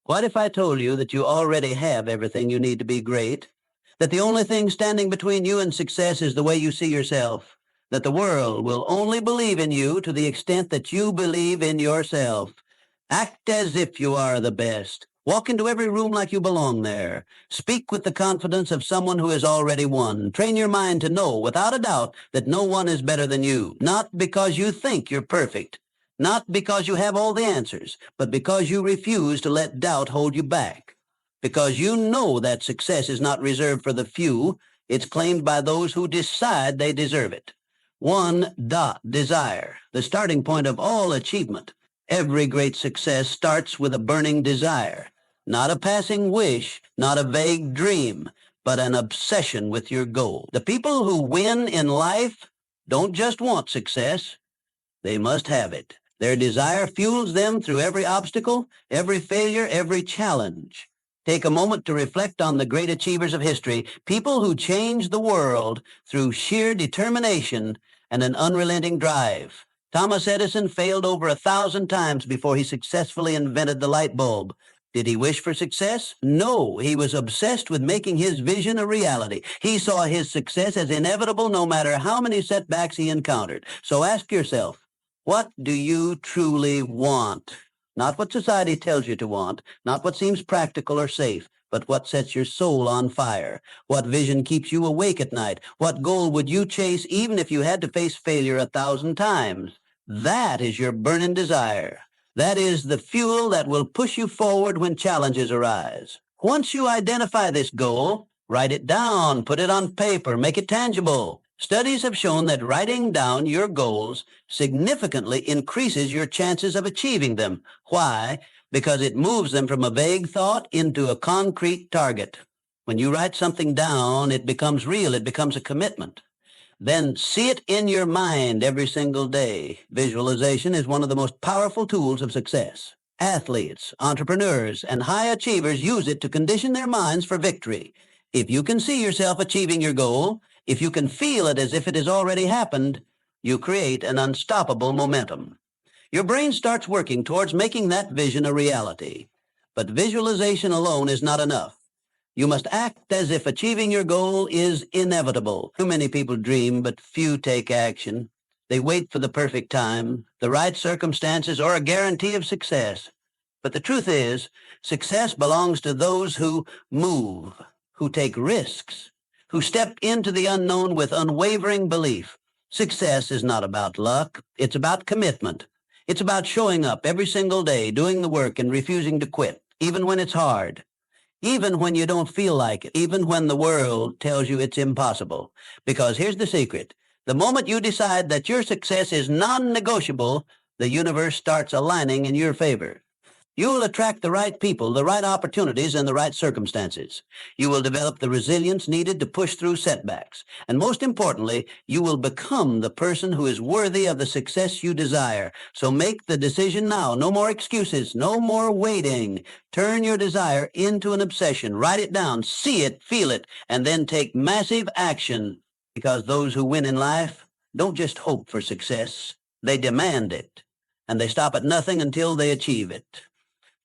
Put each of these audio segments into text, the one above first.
What if I told you that you already have everything you need to be great? That the only thing standing between you and success is the way you see yourself? That the world will only believe in you to the extent that you believe in yourself? Act as if you are the best. Walk into every room like you belong there. Speak with the confidence of someone who has already won. Train your mind to know, without a doubt, that no one is better than you. Not because you think you're perfect. Not because you have all the answers, but because you refuse to let doubt hold you back. Because you know that success is not reserved for the few, it's claimed by those who decide they deserve it. Desire, the starting point of all achievement. Every great success starts with a burning desire, not a passing wish, not a vague dream, but an obsession with your goal. The people who win in life don't just want success, they must have it. Their desire fuels them through every obstacle, every failure, every challenge. Take a moment to reflect on the great achievers of history, people who changed the world through sheer determination and an unrelenting drive. Thomas Edison failed over 1,000 times before he successfully invented the light bulb. Did he wish for success? No, he was obsessed with making his vision a reality. He saw his success as inevitable no matter how many setbacks he encountered. So ask yourself, what do you truly want? Not what society tells you to want, not what seems practical or safe, but what sets your soul on fire. What vision keeps you awake at night? What goal would you chase even if you had to face failure 1,000 times? That is your burning desire. That is the fuel that will push you forward when challenges arise. Once you identify this goal, write it down, put it on paper, make it tangible. Studies have shown that writing down your goals significantly increases your chances of achieving them. Why? Because it moves them from a vague thought into a concrete target. When you write something down, it becomes real, it becomes a commitment. Then see it in your mind every single day. Visualization is one of the most powerful tools of success. Athletes, entrepreneurs, and high achievers use it to condition their minds for victory. If you can see yourself achieving your goal, if you can feel it as if it has already happened, you create an unstoppable momentum. Your brain starts working towards making that vision a reality. But visualization alone is not enough. You must act as if achieving your goal is inevitable. Too many people dream, but few take action. They wait for the perfect time, the right circumstances, or a guarantee of success. But the truth is, success belongs to those who move, who take risks, who step into the unknown with unwavering belief. Success is not about luck. It's about commitment. It's about showing up every single day, doing the work, and refusing to quit, even when it's hard. Even when you don't feel like it, even when the world tells you it's impossible. Because here's the secret. The moment you decide that your success is non-negotiable, the universe starts aligning in your favor. You will attract the right people, the right opportunities, and the right circumstances. You will develop the resilience needed to push through setbacks. And most importantly, you will become the person who is worthy of the success you desire. So make the decision now. No more excuses. No more waiting. Turn your desire into an obsession. Write it down. See it, feel it, and then take massive action. Because those who win in life don't just hope for success. They demand it. And they stop at nothing until they achieve it.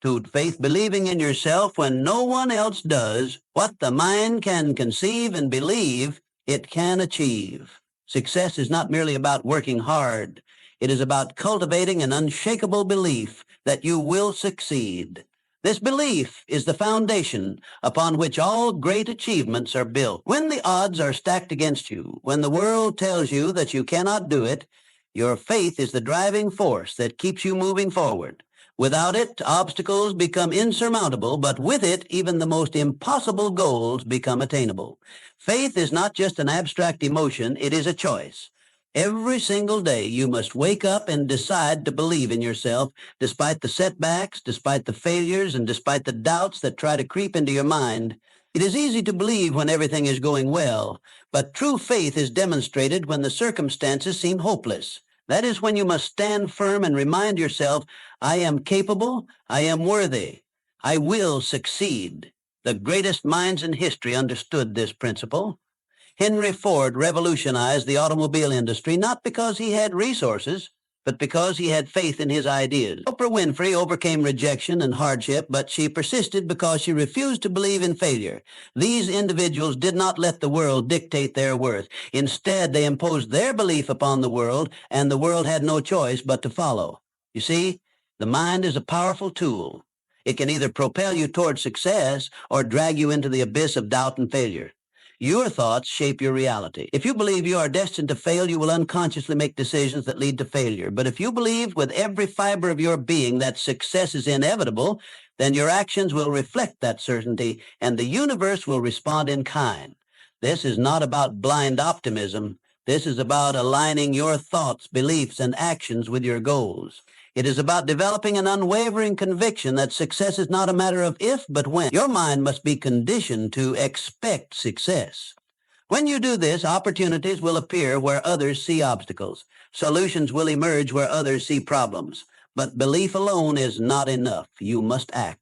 To faith, believing in yourself when no one else does. What the mind can conceive and believe, it can achieve. Success is not merely about working hard. It is about cultivating an unshakable belief that you will succeed. This belief is the foundation upon which all great achievements are built. When the odds are stacked against you, when the world tells you that you cannot do it, your faith is the driving force that keeps you moving forward. Without it, obstacles become insurmountable, but with it, even the most impossible goals become attainable. Faith is not just an abstract emotion, it is a choice. Every single day, you must wake up and decide to believe in yourself, despite the setbacks, despite the failures, and despite the doubts that try to creep into your mind. It is easy to believe when everything is going well, but true faith is demonstrated when the circumstances seem hopeless. That is when you must stand firm and remind yourself, I am capable, I am worthy, I will succeed. The greatest minds in history understood this principle. Henry Ford revolutionized the automobile industry not because he had resources, but because he had faith in his ideas. Oprah Winfrey overcame rejection and hardship, but she persisted because she refused to believe in failure. These individuals did not let the world dictate their worth. Instead, they imposed their belief upon the world, and the world had no choice but to follow. You see, the mind is a powerful tool. It can either propel you toward success or drag you into the abyss of doubt and failure. Your thoughts shape your reality. If you believe you are destined to fail, you will unconsciously make decisions that lead to failure. But if you believe with every fiber of your being that success is inevitable, then your actions will reflect that certainty, and the universe will respond in kind. This is not about blind optimism. This is about aligning your thoughts, beliefs, and actions with your goals. It is about developing an unwavering conviction that success is not a matter of if, but when. Your mind must be conditioned to expect success. When you do this, opportunities will appear where others see obstacles. Solutions will emerge where others see problems. But belief alone is not enough. You must act.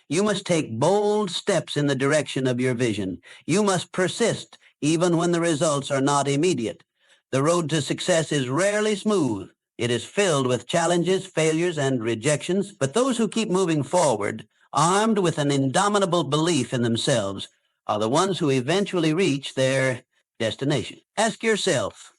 You must take bold steps in the direction of your vision. You must persist even when the results are not immediate. The road to success is rarely smooth. It is filled with challenges, failures, and rejections, but those who keep moving forward, armed with an indomitable belief in themselves, are the ones who eventually reach their destination. Ask yourself,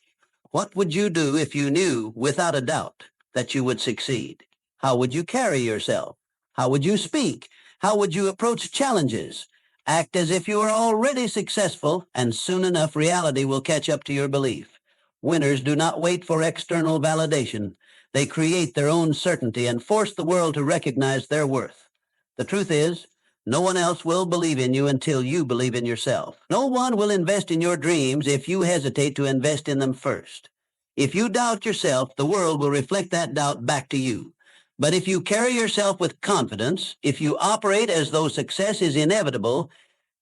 what would you do if you knew without a doubt that you would succeed? How would you carry yourself? How would you speak? How would you approach challenges? Act as if you are already successful, and soon enough reality will catch up to your belief. Winners do not wait for external validation. They create their own certainty and force the world to recognize their worth. The truth is, no one else will believe in you until you believe in yourself. No one will invest in your dreams if you hesitate to invest in them first. If you doubt yourself, the world will reflect that doubt back to you. But if you carry yourself with confidence, if you operate as though success is inevitable,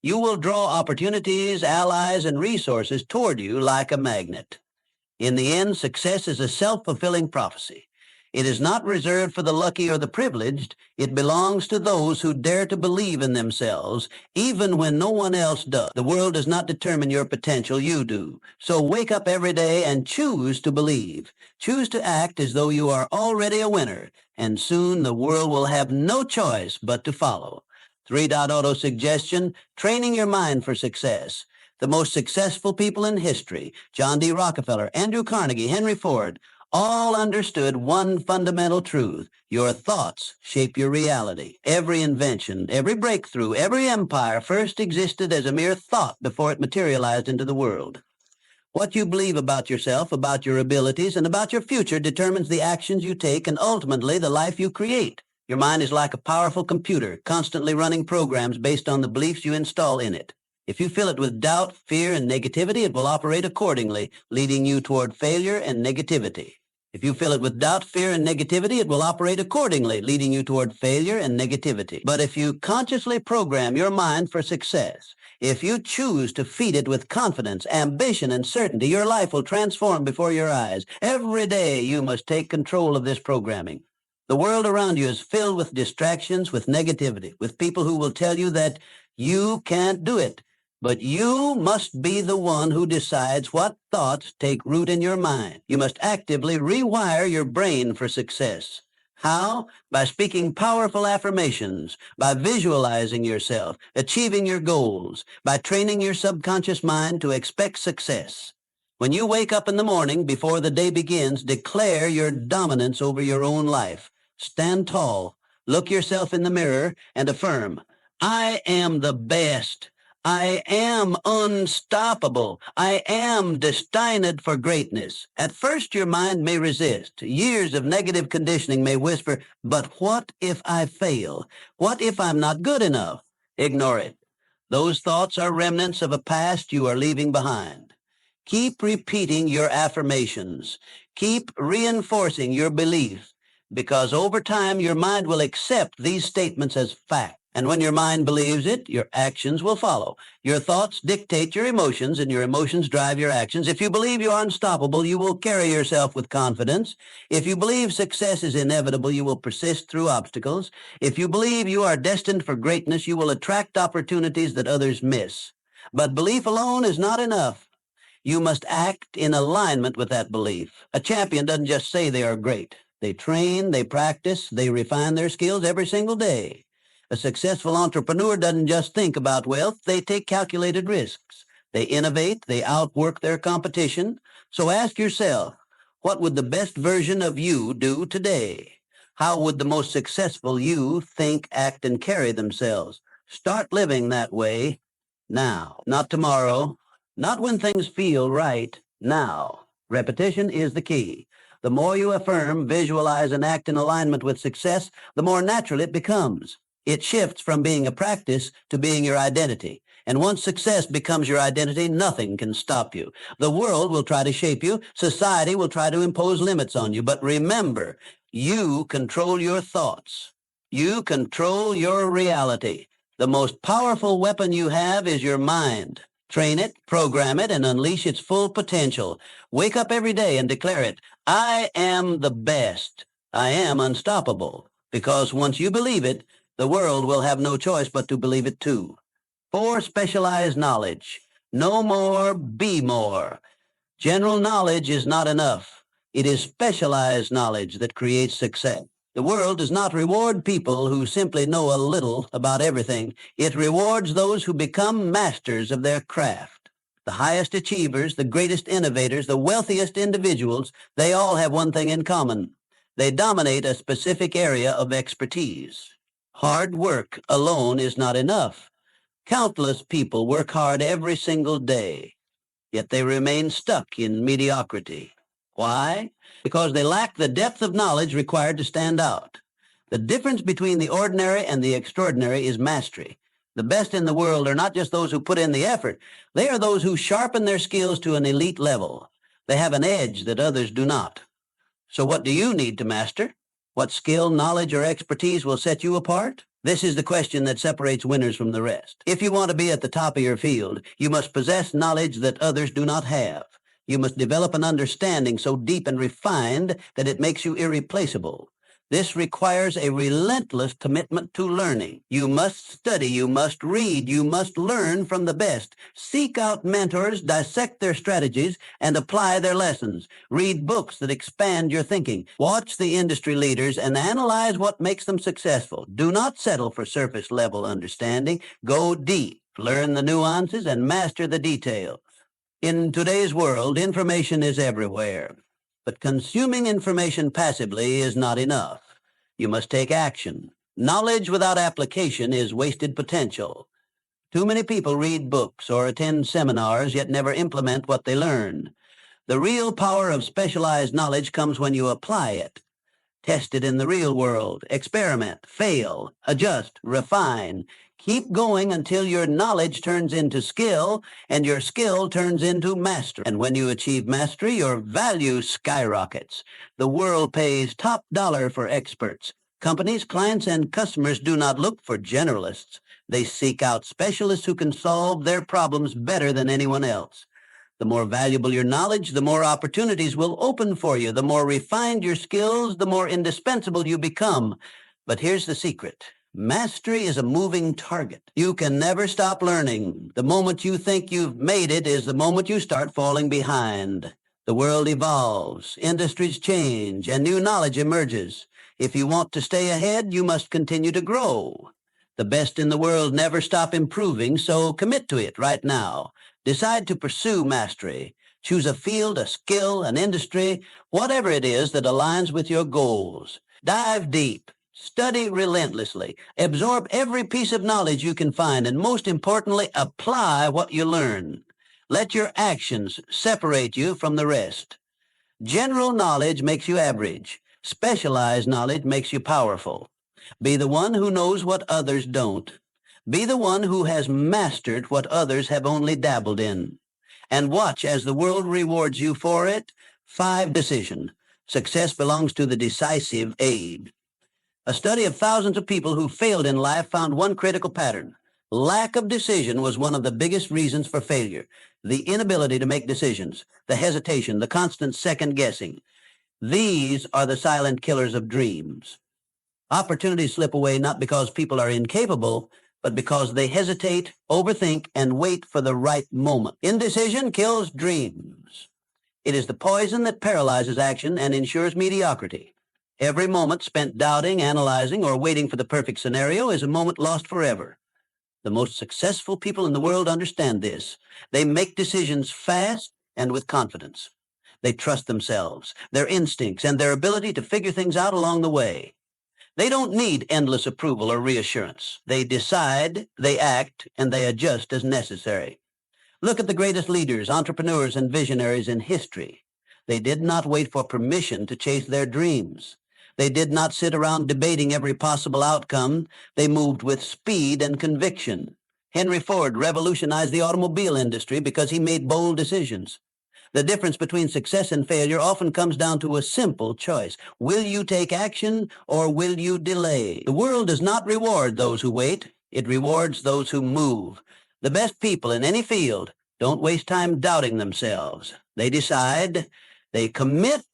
you will draw opportunities, allies, and resources toward you like a magnet. In the end, success is a self-fulfilling prophecy. It is not reserved for the lucky or the privileged. It belongs to those who dare to believe in themselves, even when no one else does. The world does not determine your potential, you do. So wake up every day and choose to believe. Choose to act as though you are already a winner, and soon the world will have no choice but to follow. 3.auto suggestion, training your mind for success. The most successful people in history, John D. Rockefeller, Andrew Carnegie, Henry Ford, all understood one fundamental truth. Your thoughts shape your reality. Every invention, every breakthrough, every empire first existed as a mere thought before it materialized into the world. What you believe about yourself, about your abilities, and about your future determines the actions you take and ultimately the life you create. Your mind is like a powerful computer, constantly running programs based on the beliefs you install in it. If you fill it with doubt, fear, and negativity, it will operate accordingly, leading you toward failure and negativity. If you fill it with doubt, fear, and negativity, it will operate accordingly, leading you toward failure and negativity. But if you consciously program your mind for success, if you choose to feed it with confidence, ambition, and certainty, your life will transform before your eyes. Every day you must take control of this programming. The world around you is filled with distractions, with negativity, with people who will tell you that you can't do it. But you must be the one who decides what thoughts take root in your mind. You must actively rewire your brain for success. How? By speaking powerful affirmations, by visualizing yourself, achieving your goals, by training your subconscious mind to expect success. When you wake up in the morning before the day begins, declare your dominance over your own life. Stand tall, look yourself in the mirror, and affirm, I am the best. I am unstoppable. I am destined for greatness. At first, your mind may resist. Years of negative conditioning may whisper, but what if I fail? What if I'm not good enough? Ignore it. Those thoughts are remnants of a past you are leaving behind. Keep repeating your affirmations. Keep reinforcing your beliefs, because over time, your mind will accept these statements as fact. And when your mind believes it, your actions will follow. Your thoughts dictate your emotions, and your emotions drive your actions. If you believe you are unstoppable, you will carry yourself with confidence. If you believe success is inevitable, you will persist through obstacles. If you believe you are destined for greatness, you will attract opportunities that others miss. But belief alone is not enough. You must act in alignment with that belief. A champion doesn't just say they are great. They train, they practice, they refine their skills every single day. A successful entrepreneur doesn't just think about wealth, they take calculated risks. They innovate, they outwork their competition. So ask yourself, what would the best version of you do today? How would the most successful you think, act, and carry themselves? Start living that way now, not tomorrow, not when things feel right, now. Repetition is the key. The more you affirm, visualize, and act in alignment with success, the more natural it becomes. It shifts from being a practice to being your identity. And once success becomes your identity, nothing can stop you. The world will try to shape you. Society will try to impose limits on you. But remember, you control your thoughts. You control your reality. The most powerful weapon you have is your mind. Train it, program it, and unleash its full potential. Wake up every day and declare it. I am the best. I am unstoppable. Because once you believe it, the world will have no choice but to believe it too. 4, specialized knowledge. Know more, be more. General knowledge is not enough. It is specialized knowledge that creates success. The world does not reward people who simply know a little about everything. It rewards those who become masters of their craft. The highest achievers, the greatest innovators, the wealthiest individuals, they all have one thing in common. They dominate a specific area of expertise. Hard work alone is not enough. Countless people work hard every single day, yet they remain stuck in mediocrity. Why? Because they lack the depth of knowledge required to stand out. The difference between the ordinary and the extraordinary is mastery. The best in the world are not just those who put in the effort. They are those who sharpen their skills to an elite level. They have an edge that others do not. So what do you need to master? What skill, knowledge, or expertise will set you apart? This is the question that separates winners from the rest. If you want to be at the top of your field, you must possess knowledge that others do not have. You must develop an understanding so deep and refined that it makes you irreplaceable. This requires a relentless commitment to learning. You must study, you must read, you must learn from the best. Seek out mentors, dissect their strategies, and apply their lessons. Read books that expand your thinking. Watch the industry leaders and analyze what makes them successful. Do not settle for surface-level understanding. Go deep, learn the nuances, and master the details. In today's world, information is everywhere. But consuming information passively is not enough. You must take action. Knowledge without application is wasted potential. Too many people read books or attend seminars yet never implement what they learn. The real power of specialized knowledge comes when you apply it. Test it in the real world. Experiment, fail, adjust, refine. Keep going until your knowledge turns into skill and your skill turns into mastery. And when you achieve mastery, your value skyrockets. The world pays top dollar for experts. Companies, clients, and customers do not look for generalists. They seek out specialists who can solve their problems better than anyone else. The more valuable your knowledge, the more opportunities will open for you. The more refined your skills, the more indispensable you become. But here's the secret. Mastery is a moving target. You can never stop learning. The moment you think you've made it is the moment you start falling behind. The world evolves, industries change, and new knowledge emerges. If you want to stay ahead, you must continue to grow. The best in the world never stop improving, so commit to it right now. Decide to pursue mastery. Choose a field, a skill, an industry, whatever it is that aligns with your goals. Dive deep. Study relentlessly. Absorb every piece of knowledge you can find, and most importantly, apply what you learn. Let your actions separate you from the rest. General knowledge makes you average. Specialized knowledge makes you powerful. Be the one who knows what others don't. Be the one who has mastered what others have only dabbled in. And watch as the world rewards you for it. 5, decision. Success belongs to the decisive age. A study of thousands of people who failed in life found one critical pattern. Lack of decision was one of the biggest reasons for failure. The inability to make decisions, the hesitation, the constant second-guessing. These are the silent killers of dreams. Opportunities slip away not because people are incapable, but because they hesitate, overthink, and wait for the right moment. Indecision kills dreams. It is the poison that paralyzes action and ensures mediocrity. Every moment spent doubting, analyzing, or waiting for the perfect scenario is a moment lost forever. The most successful people in the world understand this. They make decisions fast and with confidence. They trust themselves, their instincts, and their ability to figure things out along the way. They don't need endless approval or reassurance. They decide, they act, and they adjust as necessary. Look at the greatest leaders, entrepreneurs, and visionaries in history. They did not wait for permission to chase their dreams. They did not sit around debating every possible outcome. They moved with speed and conviction. Henry Ford revolutionized the automobile industry because he made bold decisions. The difference between success and failure often comes down to a simple choice. Will you take action or will you delay? The world does not reward those who wait. It rewards those who move. The best people in any field don't waste time doubting themselves. They decide, they commit,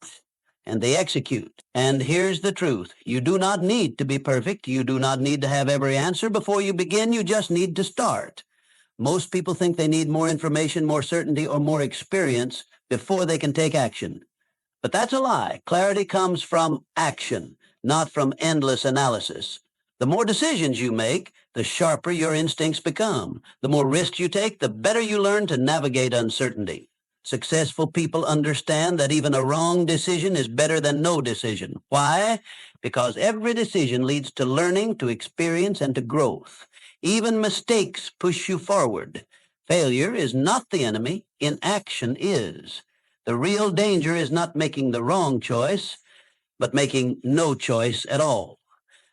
and they execute. And here's the truth. You do not need to be perfect. You do not need to have every answer before you begin. You just need to start. Most people think they need more information, more certainty, or more experience before they can take action. But that's a lie. Clarity comes from action, not from endless analysis. The more decisions you make, the sharper your instincts become. The more risks you take, the better you learn to navigate uncertainty. Successful people understand that even a wrong decision is better than no decision. Why? Because every decision leads to learning, to experience, and to growth. Even mistakes push you forward. Failure is not the enemy. Inaction is. The real danger is not making the wrong choice, but making no choice at all.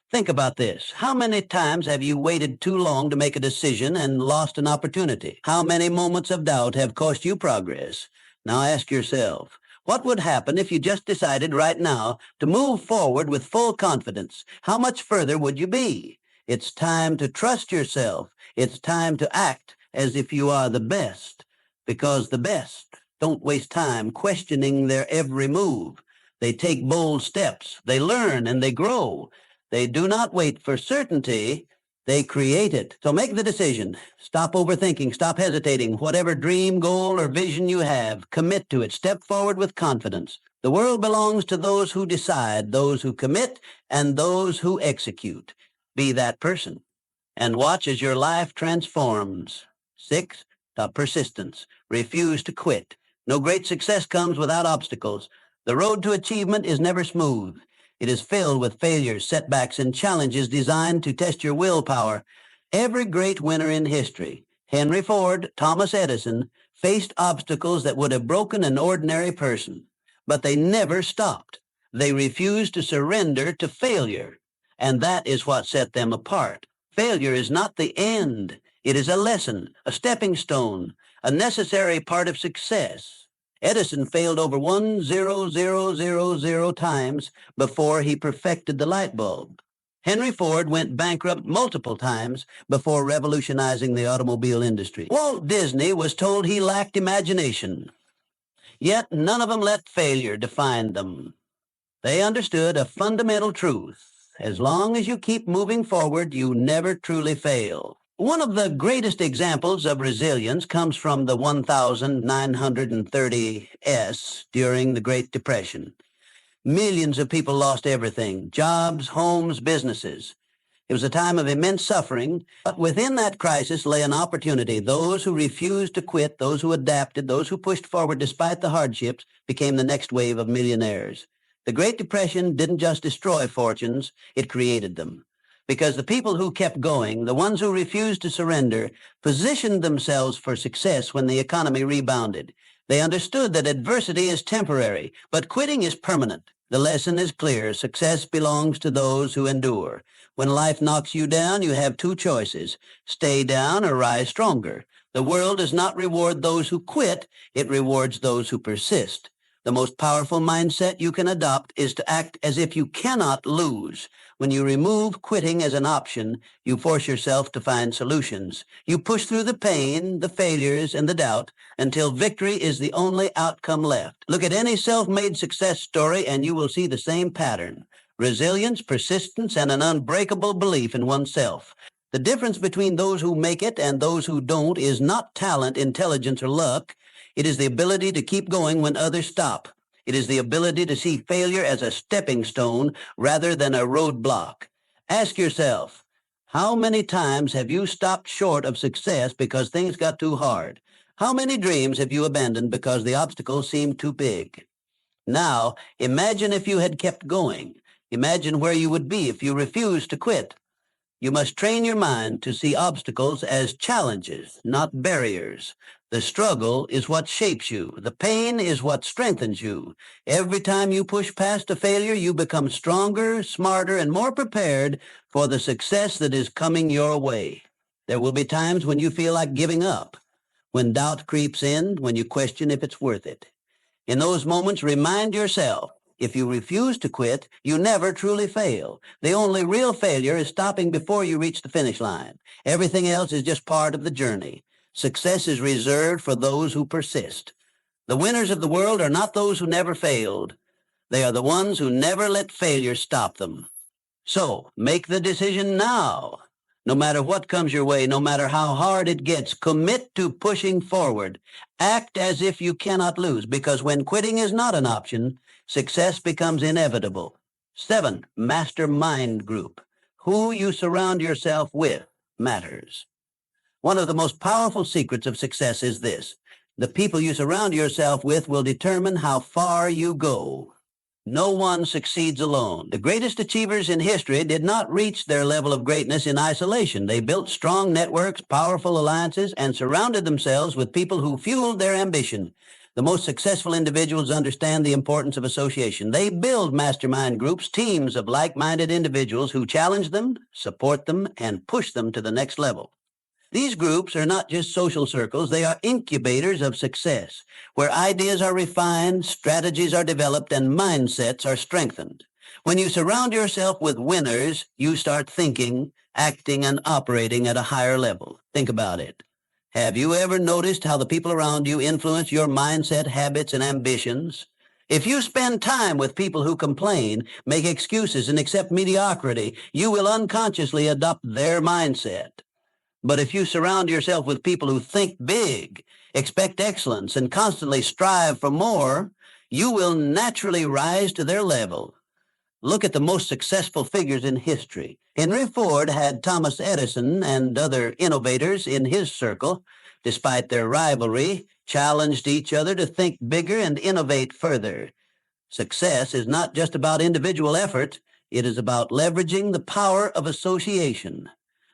Think about this. How many times have you waited too long to make a decision and lost an opportunity? How many moments of doubt have cost you progress? Now ask yourself, what would happen if you just decided right now to move forward with full confidence? How much further would you be? It's time to trust yourself. It's time to act as if you are the best, because the best don't waste time questioning their every move. They take bold steps. They learn and they grow. They do not wait for certainty. They create it. So make the decision. Stop overthinking. Stop hesitating. Whatever dream, goal, or vision you have, commit to it. Step forward with confidence. The world belongs to those who decide, those who commit, and those who execute. Be that person. And watch as your life transforms. 6. Persistence. Refuse to quit. No great success comes without obstacles. The road to achievement is never smooth. It is filled with failures, setbacks, and challenges designed to test your willpower. Every great winner in history, Henry Ford, Thomas Edison, faced obstacles that would have broken an ordinary person. But they never stopped. They refused to surrender to failure. And that is what set them apart. Failure is not the end. It is a lesson, a stepping stone, a necessary part of success. Edison failed over 1,000,000 times before he perfected the light bulb. Henry Ford went bankrupt multiple times before revolutionizing the automobile industry. Walt Disney was told he lacked imagination, yet none of them let failure define them. They understood a fundamental truth. As long as you keep moving forward, you never truly fail. One of the greatest examples of resilience comes from the 1930s during the Great Depression. Millions of people lost everything, jobs, homes, businesses. It was a time of immense suffering, but within that crisis lay an opportunity. Those who refused to quit, those who adapted, those who pushed forward despite the hardships became the next wave of millionaires. The Great Depression didn't just destroy fortunes, it created them. Because the people who kept going, the ones who refused to surrender, positioned themselves for success when the economy rebounded. They understood that adversity is temporary, but quitting is permanent. The lesson is clear. Success belongs to those who endure. When life knocks you down, you have two choices: stay down or rise stronger. The world does not reward those who quit. It rewards those who persist. The most powerful mindset you can adopt is to act as if you cannot lose. When you remove quitting as an option, you force yourself to find solutions. You push through the pain, the failures, and the doubt until victory is the only outcome left. Look at any self-made success story and you will see the same pattern: resilience, persistence, and an unbreakable belief in oneself. The difference between those who make it and those who don't is not talent, intelligence, or luck. It is the ability to keep going when others stop. It is the ability to see failure as a stepping stone rather than a roadblock. Ask yourself, how many times have you stopped short of success because things got too hard? How many dreams have you abandoned because the obstacles seemed too big? Now, imagine if you had kept going. Imagine where you would be if you refused to quit. You must train your mind to see obstacles as challenges, not barriers. The struggle is what shapes you. The pain is what strengthens you. Every time you push past a failure, you become stronger, smarter, and more prepared for the success that is coming your way. There will be times when you feel like giving up, when doubt creeps in, when you question if it's worth it. In those moments, remind yourself, if you refuse to quit, you never truly fail. The only real failure is stopping before you reach the finish line. Everything else is just part of the journey. Success is reserved for those who persist. The winners of the world are not those who never failed. They are the ones who never let failure stop them. So, make the decision now. No matter what comes your way, no matter how hard it gets, commit to pushing forward. Act as if you cannot lose, because when quitting is not an option, success becomes inevitable. 7, mastermind group. Who you surround yourself with matters. One of the most powerful secrets of success is this: the people you surround yourself with will determine how far you go. No one succeeds alone. The greatest achievers in history did not reach their level of greatness in isolation. They built strong networks, powerful alliances, and surrounded themselves with people who fueled their ambition. The most successful individuals understand the importance of association. They build mastermind groups, teams of like-minded individuals who challenge them, support them, and push them to the next level. These groups are not just social circles, they are incubators of success, where ideas are refined, strategies are developed, and mindsets are strengthened. When you surround yourself with winners, you start thinking, acting, and operating at a higher level. Think about it. Have you ever noticed how the people around you influence your mindset, habits, and ambitions? If you spend time with people who complain, make excuses, and accept mediocrity, you will unconsciously adopt their mindset. But if you surround yourself with people who think big, expect excellence, and constantly strive for more, you will naturally rise to their level. Look at the most successful figures in history. Henry Ford had Thomas Edison and other innovators in his circle. Despite their rivalry, challenged each other to think bigger and innovate further. Success is not just about individual effort. It is about leveraging the power of association.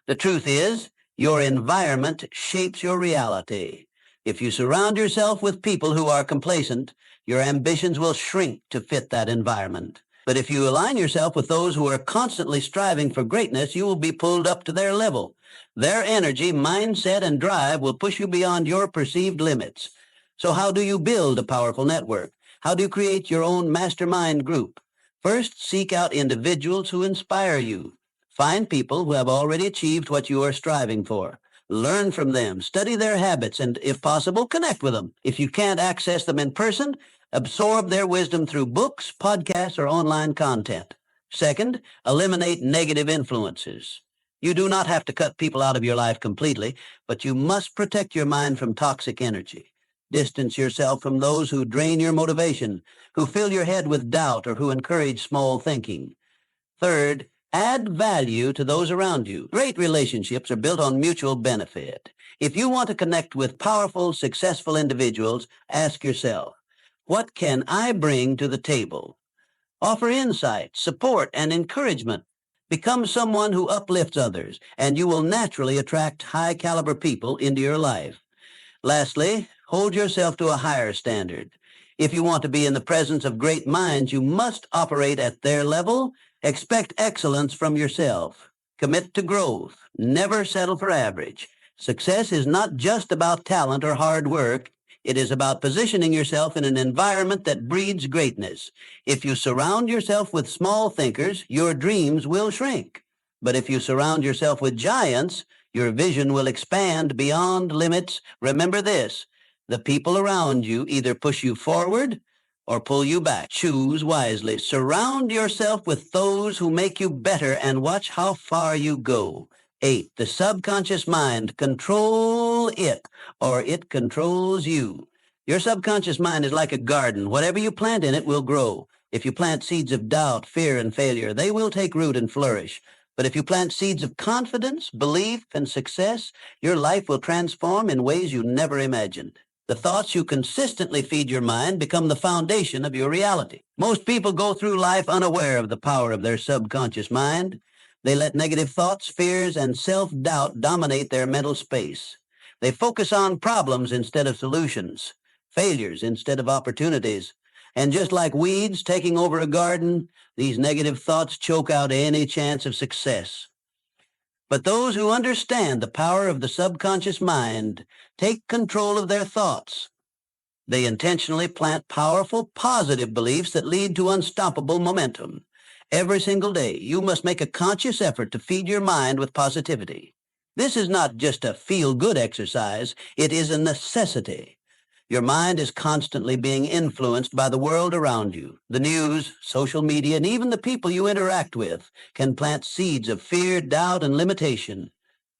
The truth is, your environment shapes your reality. If you surround yourself with people who are complacent, your ambitions will shrink to fit that environment. But if you align yourself with those who are constantly striving for greatness, you will be pulled up to their level. Their energy, mindset, and drive will push you beyond your perceived limits. So how do you build a powerful network? How do you create your own mastermind group? First, seek out individuals who inspire you. Find people who have already achieved what you are striving for. Learn from them, study their habits, and if possible, connect with them. If you can't access them in person, absorb their wisdom through books, podcasts, or online content. Second, eliminate negative influences. You do not have to cut people out of your life completely, but you must protect your mind from toxic energy. Distance yourself from those who drain your motivation, who fill your head with doubt, or who encourage small thinking. Third, add value to those around you. Great relationships are built on mutual benefit. If you want to connect with powerful, successful individuals, ask yourself, what can I bring to the table? Offer insight, support, and encouragement. Become someone who uplifts others, and you will naturally attract high-caliber people into your life. Lastly, hold yourself to a higher standard. If you want to be in the presence of great minds, you must operate at their level. Expect excellence from yourself. Commit to growth. Never settle for average. Success is not just about talent or hard work. It is about positioning yourself in an environment that breeds greatness. If you surround yourself with small thinkers, your dreams will shrink. But if you surround yourself with giants, your vision will expand beyond limits. Remember this, the people around you either push you forward or pull you back. Choose wisely. Surround yourself with those who make you better and watch how far you go. 8. The subconscious mind. Control it, or it controls you. Your subconscious mind is like a garden. Whatever you plant in it will grow. If you plant seeds of doubt, fear, and failure, they will take root and flourish. But if you plant seeds of confidence, belief, and success, your life will transform in ways you never imagined. The thoughts you consistently feed your mind become the foundation of your reality. Most people go through life unaware of the power of their subconscious mind. They let negative thoughts, fears, and self-doubt dominate their mental space. They focus on problems instead of solutions, failures instead of opportunities. And just like weeds taking over a garden, these negative thoughts choke out any chance of success. But those who understand the power of the subconscious mind take control of their thoughts. They intentionally plant powerful, positive beliefs that lead to unstoppable momentum. Every single day, you must make a conscious effort to feed your mind with positivity. This is not just a feel-good exercise, it is a necessity. Your mind is constantly being influenced by the world around you. The news, social media, and even the people you interact with can plant seeds of fear, doubt, and limitation.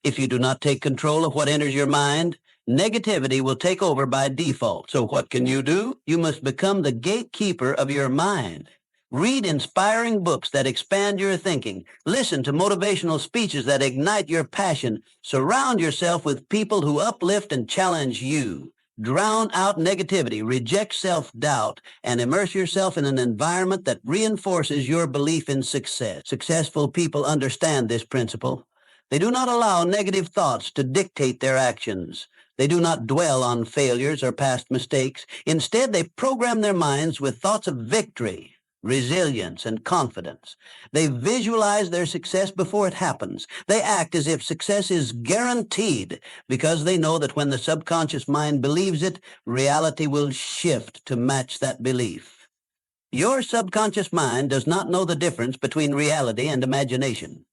If you do not take control of what enters your mind, negativity will take over by default. So what can you do? You must become the gatekeeper of your mind. Read inspiring books that expand your thinking. Listen to motivational speeches that ignite your passion. Surround yourself with people who uplift and challenge you. Drown out negativity, reject self-doubt, and immerse yourself in an environment that reinforces your belief in success. Successful people understand this principle. They do not allow negative thoughts to dictate their actions. They do not dwell on failures or past mistakes. Instead, they program their minds with thoughts of victory, resilience, and confidence. They visualize their success before it happens. They act as if success is guaranteed because they know that when the subconscious mind believes it, reality will shift to match that belief. Your subconscious mind does not know the difference between reality and imagination.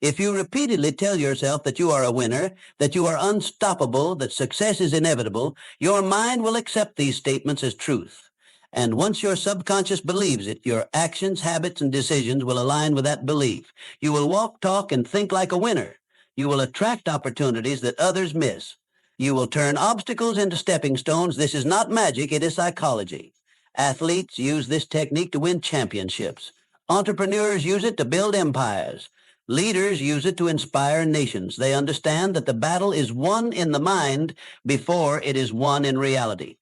If you repeatedly tell yourself that you are a winner, that you are unstoppable, that success is inevitable, your mind will accept these statements as truth. And once your subconscious believes it, your actions, habits, and decisions will align with that belief. You will walk, talk, and think like a winner. You will attract opportunities that others miss. You will turn obstacles into stepping stones. This is not magic, it is psychology. Athletes use this technique to win championships. Entrepreneurs use it to build empires. Leaders use it to inspire nations. They understand that the battle is won in the mind before it is won in reality.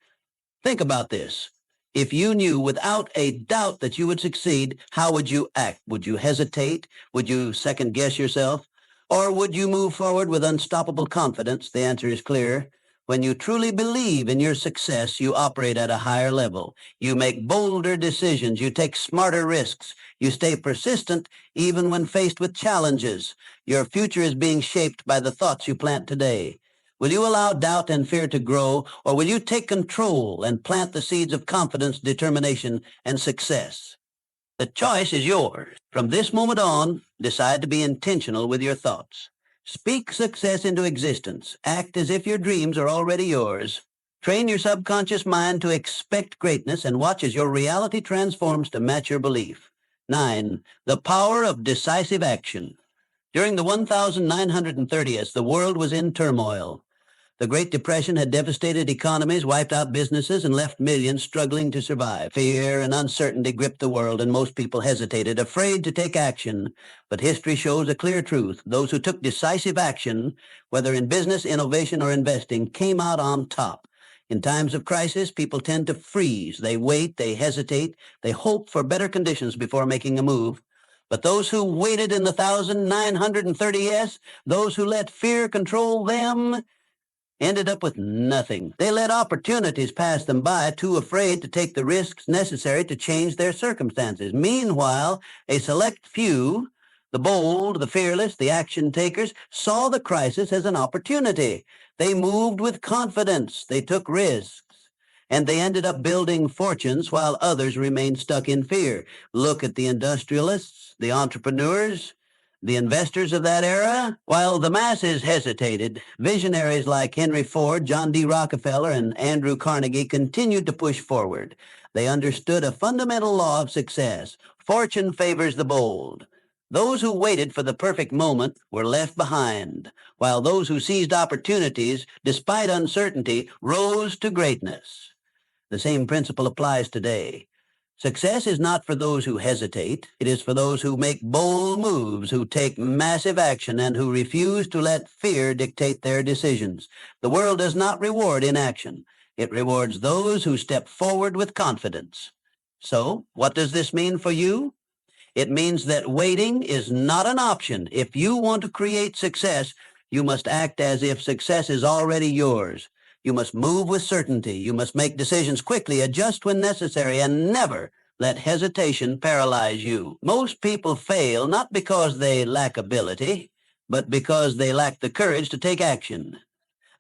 Think about this. If you knew without a doubt that you would succeed, how would you act? Would you hesitate? Would you second guess yourself? Or would you move forward with unstoppable confidence? The answer is clear. When you truly believe in your success, you operate at a higher level. You make bolder decisions. You take smarter risks. You stay persistent even when faced with challenges. Your future is being shaped by the thoughts you plant today. Will you allow doubt and fear to grow, or will you take control and plant the seeds of confidence, determination, and success? The choice is yours. From this moment on, decide to be intentional with your thoughts. Speak success into existence. Act as if your dreams are already yours. Train your subconscious mind to expect greatness and watch as your reality transforms to match your belief. 9. The power of decisive action. During the 1930s, the world was in turmoil. The Great Depression had devastated economies, wiped out businesses, and left millions struggling to survive. Fear and uncertainty gripped the world, and most people hesitated, afraid to take action. But history shows a clear truth. Those who took decisive action, whether in business, innovation, or investing, came out on top. In times of crisis, people tend to freeze. They wait, they hesitate, they hope for better conditions before making a move. But those who waited in the 1930s, those who let fear control them, ended up with nothing. They let opportunities pass them by, too afraid to take the risks necessary to change their circumstances. Meanwhile, a select few, the bold, the fearless, the action takers, saw the crisis as an opportunity. They moved with confidence. They took risks. And they ended up building fortunes while others remained stuck in fear. Look at the industrialists, the entrepreneurs, the investors of that era. While the masses hesitated, visionaries like Henry Ford, John D. Rockefeller, and Andrew Carnegie continued to push forward. They understood a fundamental law of success. Fortune favors the bold. Those who waited for the perfect moment were left behind, while those who seized opportunities, despite uncertainty, rose to greatness. The same principle applies today. Success is not for those who hesitate. It is for those who make bold moves, who take massive action, and who refuse to let fear dictate their decisions. The world does not reward inaction. It rewards those who step forward with confidence. So, what does this mean for you? It means that waiting is not an option. If you want to create success, you must act as if success is already yours. You must move with certainty. You must make decisions quickly, adjust when necessary, and never let hesitation paralyze you. Most people fail not because they lack ability, but because they lack the courage to take action.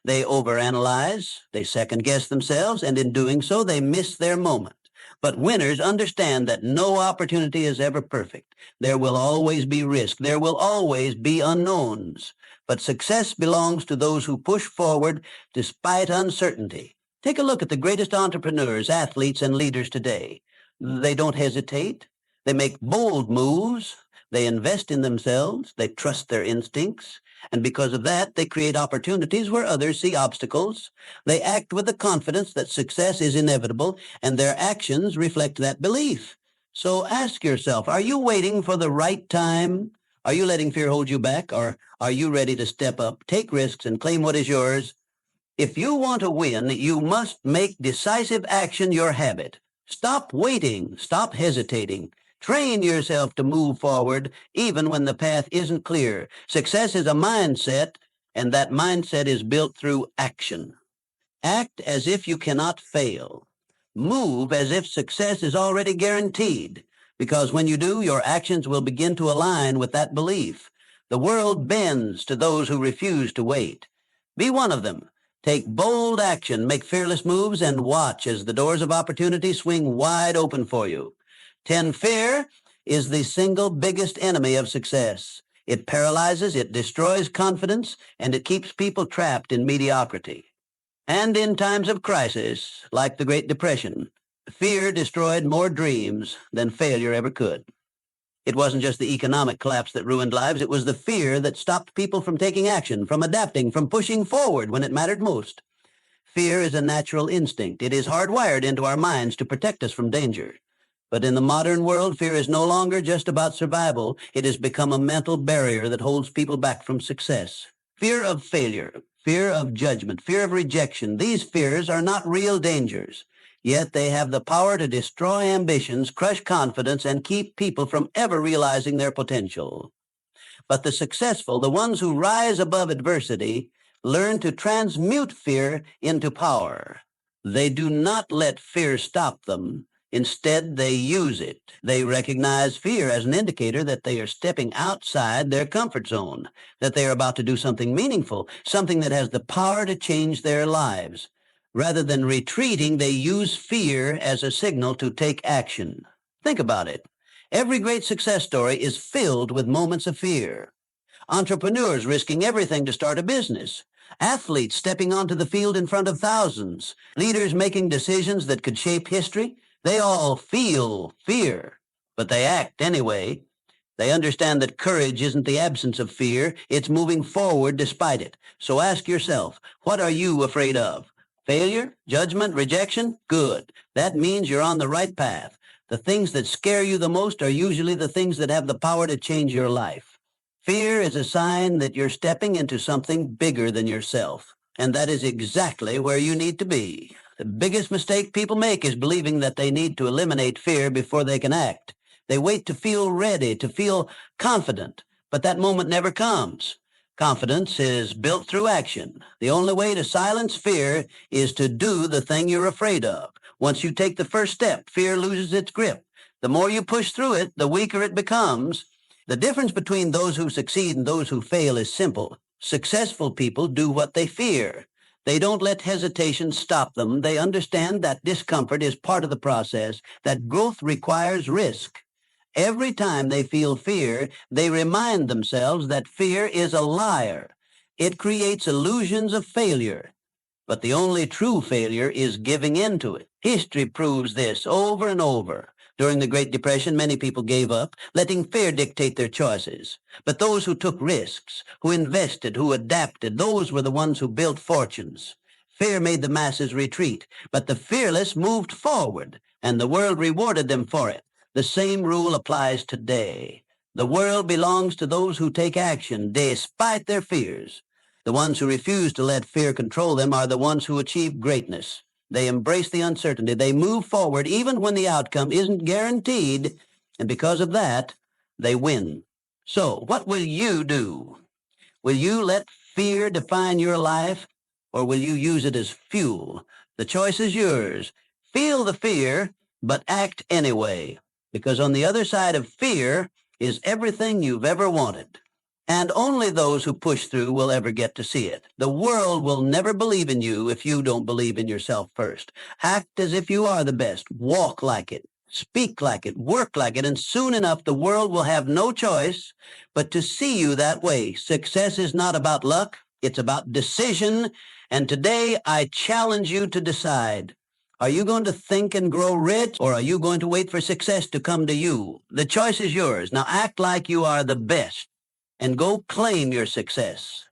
They overanalyze, they second-guess themselves, and in doing so, they miss their moment. But winners understand that no opportunity is ever perfect. There will always be risk. There will always be unknowns. But success belongs to those who push forward despite uncertainty. Take a look at the greatest entrepreneurs, athletes, and leaders today. They don't hesitate. They make bold moves. They invest in themselves. They trust their instincts. And because of that, they create opportunities where others see obstacles. They act with the confidence that success is inevitable, and their actions reflect that belief. So ask yourself, are you waiting for the right time? Are you letting fear hold you back, or are you ready to step up, take risks, and claim what is yours? If you want to win, you must make decisive action your habit. Stop waiting. Stop hesitating. Train yourself to move forward even when the path isn't clear. Success is a mindset, and that mindset is built through action. Act as if you cannot fail. Move as if success is already guaranteed, because when you do, your actions will begin to align with that belief. The world bends to those who refuse to wait. Be one of them. Take bold action, make fearless moves, and watch as the doors of opportunity swing wide open for you. 10. Fear is the single biggest enemy of success. It paralyzes, it destroys confidence, and it keeps people trapped in mediocrity. And in times of crisis, like the Great Depression, fear destroyed more dreams than failure ever could. It wasn't just the economic collapse that ruined lives, it was the fear that stopped people from taking action, from adapting, from pushing forward when it mattered most. Fear is a natural instinct. It is hardwired into our minds to protect us from danger. But in the modern world, fear is no longer just about survival. It has become a mental barrier that holds people back from success. Fear of failure, fear of judgment, fear of rejection. These fears are not real dangers. Yet they have the power to destroy ambitions, crush confidence, and keep people from ever realizing their potential. But the successful, the ones who rise above adversity, learn to transmute fear into power. They do not let fear stop them. Instead, they use it. They recognize fear as an indicator that they are stepping outside their comfort zone, that they are about to do something meaningful, something that has the power to change their lives. Rather than retreating, they use fear as a signal to take action. Think about it. Every great success story is filled with moments of fear. Entrepreneurs risking everything to start a business. Athletes stepping onto the field in front of thousands. Leaders making decisions that could shape history. They all feel fear, but they act anyway. They understand that courage isn't the absence of fear, it's moving forward despite it. So ask yourself, what are you afraid of? Failure? Judgment? Rejection? Good. That means you're on the right path. The things that scare you the most are usually the things that have the power to change your life. Fear is a sign that you're stepping into something bigger than yourself, and that is exactly where you need to be. The biggest mistake people make is believing that they need to eliminate fear before they can act. They wait to feel ready, to feel confident, but that moment never comes. Confidence is built through action. The only way to silence fear is to do the thing you're afraid of. Once you take the first step, fear loses its grip. The more you push through it, the weaker it becomes. The difference between those who succeed and those who fail is simple. Successful people do what they fear. They don't let hesitation stop them. They understand that discomfort is part of the process, that growth requires risk. Every time they feel fear, they remind themselves that fear is a liar. It creates illusions of failure. But the only true failure is giving in to it. History proves this over and over. During the Great Depression, many people gave up, letting fear dictate their choices. But those who took risks, who invested, who adapted, those were the ones who built fortunes. Fear made the masses retreat, but the fearless moved forward, and the world rewarded them for it. The same rule applies today. The world belongs to those who take action despite their fears. The ones who refuse to let fear control them are the ones who achieve greatness. They embrace the uncertainty. They move forward even when the outcome isn't guaranteed, and because of that, they win. So, what will you do? Will you let fear define your life, or will you use it as fuel? The choice is yours. Feel the fear, but act anyway, because on the other side of fear is everything you've ever wanted. And only those who push through will ever get to see it. The world will never believe in you if you don't believe in yourself first. Act as if you are the best. Walk like it. Speak like it. Work like it. And soon enough, the world will have no choice but to see you that way. Success is not about luck. It's about decision. And today, I challenge you to decide. Are you going to think and grow rich, or are you going to wait for success to come to you? The choice is yours. Now act like you are the best and go claim your success.